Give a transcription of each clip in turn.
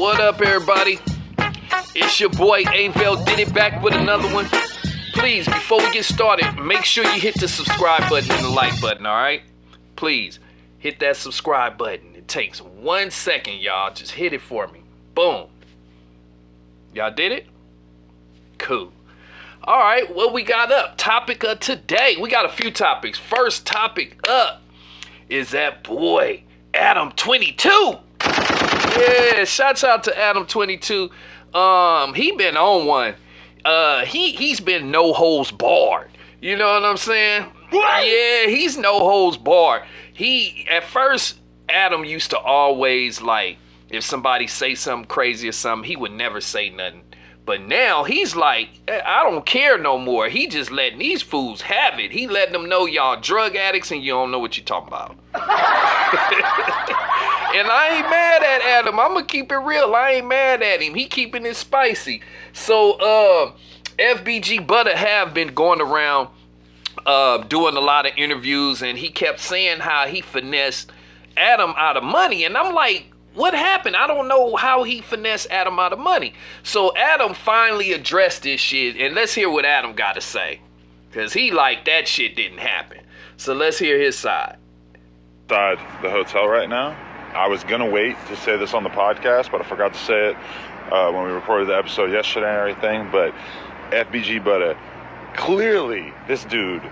What up, everybody? It's your boy Avell Did It back with another one. Please, before we get started, make sure you hit the subscribe button and the like button, alright? Please, hit that subscribe button. It takes 1 second, y'all. Just hit it for me. Boom. Y'all did it? Cool. Alright, what we got up? Topic of today. We got a few topics. First topic up is that boy, Adam22. Yeah, shouts out to Adam22. He been on one. He's been no holds barred. You know what I'm saying? What? Yeah, he's no holds barred. At first, Adam used to always, like, if somebody say something crazy or something, he would never say nothing. But now he's like, I don't care no more. He just letting these fools have it. He letting them know y'all drug addicts and you don't know what you're talking about. And I ain't mad at Adam. I'm going to keep it real. I ain't mad at him. He keeping it spicy. So, FBG Butta have been going around doing a lot of interviews, and he kept saying how he finessed Adam out of money. And I'm like, what happened? I don't know how he finessed Adam out of money. So Adam finally addressed this shit, and let's hear what Adam got to say. Because he like, that shit didn't happen. So let's hear his side. Inside the hotel right now. I was going to wait to say this on the podcast, but I forgot to say it when we recorded the episode yesterday and everything. But FBG Butta, clearly this dude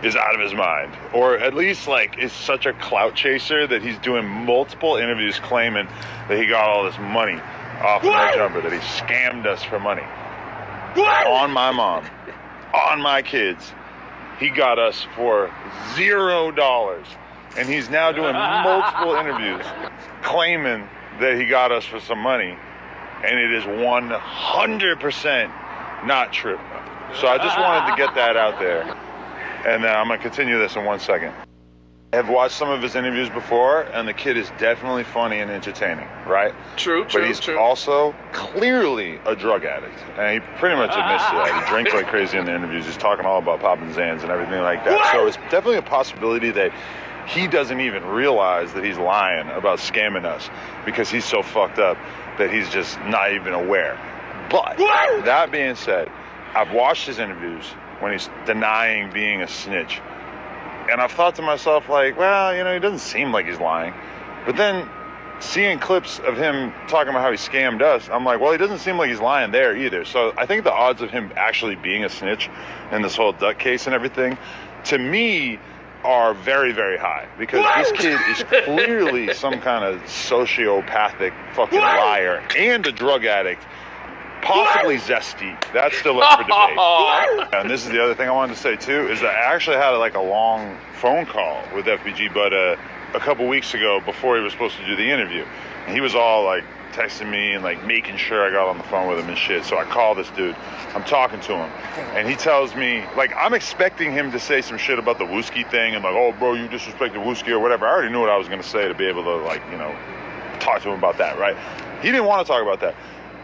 is out of his mind, or at least like is such a clout chaser that he's doing multiple interviews claiming that he got all this money off of No Jumper, that he scammed us for money. On my mom, on my kids, he got us for $0, and he's now doing multiple interviews claiming that he got us for some money, and it is 100% not true. So I just wanted to get that out there. And I'm going to continue this in 1 second. I have watched some of his interviews before, and the kid is definitely funny and entertaining, right? True. But he's also clearly a drug addict. And he pretty much admits to that. He drinks like crazy in the interviews. He's talking all about popping Zans and everything like that. So it's definitely a possibility that he doesn't even realize that he's lying about scamming us because he's so fucked up that he's just not even aware. But that being said, I've watched his interviews when he's denying being a snitch. And I've thought to myself, like, well, you know, he doesn't seem like he's lying. But then seeing clips of him talking about how he scammed us, I'm like, well, he doesn't seem like he's lying there either. So I think the odds of him actually being a snitch in this whole duck case and everything, to me, are very, very high. Because this kid is clearly some kind of sociopathic fucking liar and a drug addict. Possibly zesty. That's still up for debate. And this is the other thing I wanted to say too, is that I actually had like a long phone call with FBG Butta a couple weeks ago before he was supposed to do the interview. And he was all like texting me and like making sure I got on the phone with him and shit. So I call this dude. I'm talking to him. And he tells me, like, I'm expecting him to say some shit about the Wooski thing and like, oh bro, you disrespected Wooski or whatever. I already knew what I was going to say to be able to, like, you know, talk to him about that, right? He didn't want to talk about that.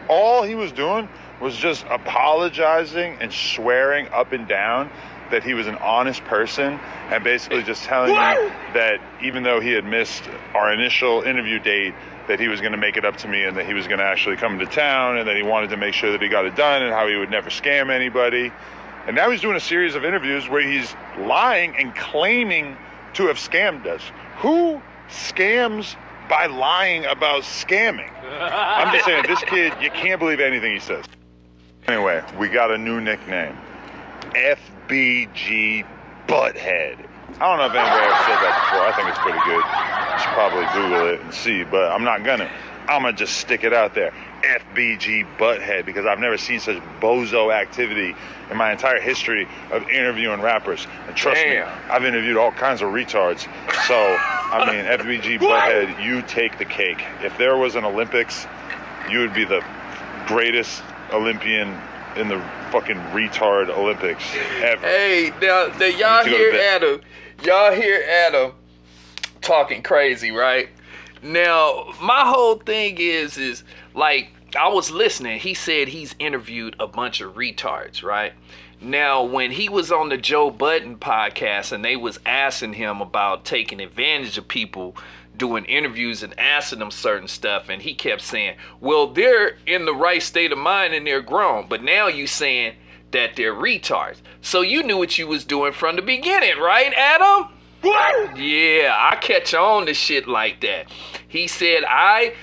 All he was doing was just apologizing and swearing up and down that he was an honest person, and basically just telling me that even though he had missed our initial interview date, that he was going to make it up to me and that he was going to actually come to town and that he wanted to make sure that he got it done and how he would never scam anybody. And now he's doing a series of interviews where he's lying and claiming to have scammed us. Who scams by lying about scamming? I'm just saying, this kid, you can't believe anything he says. Anyway, we got a new nickname. FBG Butthead. I don't know if anybody ever said that before. I think it's pretty good. You should probably Google it and see, but I'm not gonna. I'm gonna just stick it out there. FBG Butthead, because I've never seen such bozo activity in my entire history of interviewing rappers. And trust me, I've interviewed all kinds of retards. So, I mean, FBG Butthead, you take the cake. If there was an Olympics, you would be the greatest Olympian in the fucking retard Olympics ever. Hey, now y'all hear Adam. Y'all hear Adam talking crazy, right? Now, my whole thing is like, I was listening. He said he's interviewed a bunch of retards, right? Now, when he was on the Joe Budden podcast and they was asking him about taking advantage of people doing interviews and asking them certain stuff, and he kept saying, well, they're in the right state of mind and they're grown. But now you saying that they're retards. So you knew what you was doing from the beginning, right, Adam? What? Yeah, I catch on to shit like that. He said, I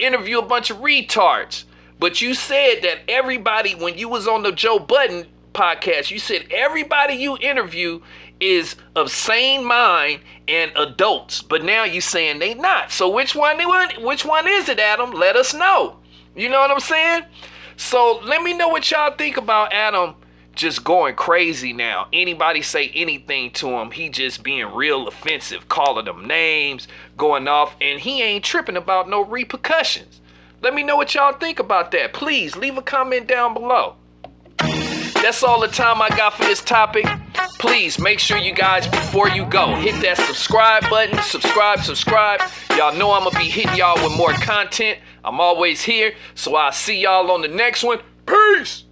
interview a bunch of retards. But you said that everybody, when you was on the Joe Budden podcast, you said everybody you interview is of sane mind and adults. But now you saying they not. So which one is it, Adam? Let us know. You know what I'm saying? So let me know what y'all think about Adam just going crazy now. Anybody say anything to him, he just being real offensive, calling them names, going off, and he ain't tripping about no repercussions. Let me know what y'all think about that. Please leave a comment down below. That's all the time I got for this topic. Please make sure you guys, before you go, hit that subscribe button. Subscribe. Y'all know I'm going to be hitting y'all with more content. I'm always here. So I'll see y'all on the next one. Peace.